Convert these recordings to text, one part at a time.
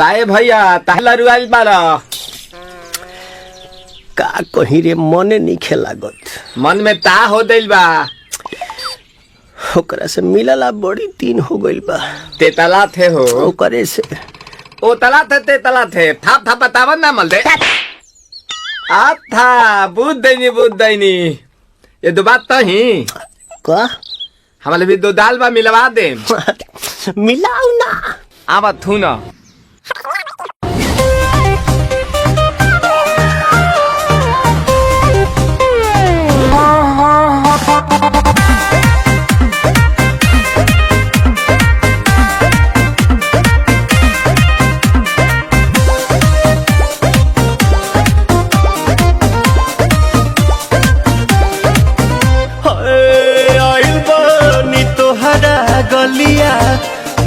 ताए भैया ताहला रुआल बारा का कहीं रे मने नहीं लागत। मन में ता हो दिल बा ओकरा से मिलला बड़ी दिन हो गइल बा। ते तला थे हो ओकरे से ओ तला थे ते तला थे था था बतावन ना मल दे आ था बुद्ध दैनी ये दो बात तो ही का हमारे भी दो दाल बा मिलवा दे मिलाऊ ना आवा थू ना गलिया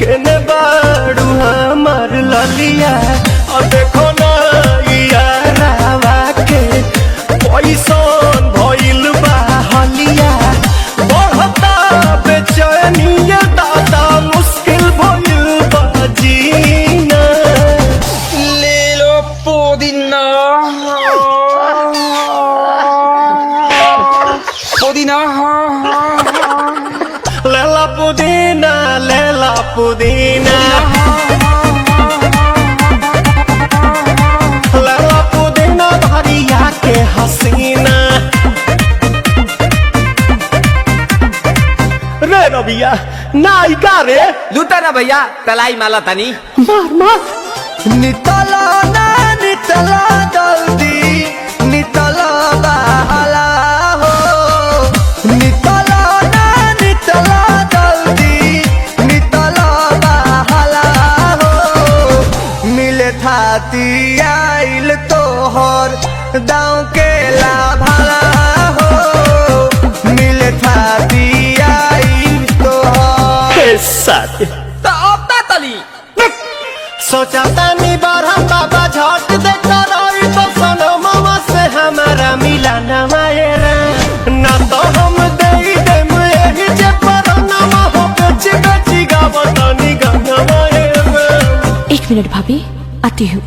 केने बाड़ू हमार ललिया और देखो ना यारावा के पैसन भइल बा हलिया बढ़ता बेचैनिया दादा मुश्किल भइल बा जीना ले लो पुदीना पुदीना लेला पुदीना लेला पुदीना भरिया के हसीना रे रबिया नायिका रे लूटा ना भैया तलाई माला तनी मार मार नितला ना नितला जल्दी नितला बाला हो नितला ना नितला थाती आइल तोहर दाँव के लाभाला हो मिले थाती आइल तोहर साथी तो अब ता तली सोचा तानी बारह बाबा झट देखा रही तो सनमवा से हमारा मिला न मायरा ना तो हम दे देम यही जे परनमा हो बेची बेची गावतनी गंगा मायरा। 1 मिनट भाभी आती हूँ।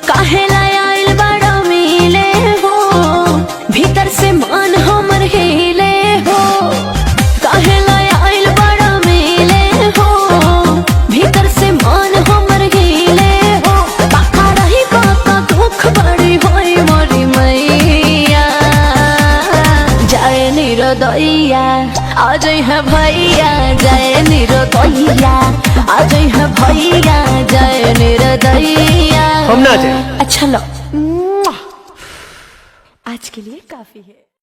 काहेला आइल बड़ा मिले हो भीतर से मन हमर हिले हो काहेला आइल बड़ा मिले हो भीतर से मन हमर हिले हो पाका रही पाका दुख बड़ी होई मोरी मैया जाए निरोदैया आज है भैया जय निरोदैया आज है भैया जय निरोदैया हम ना जाए। अच्छा लो आज के लिए काफी है।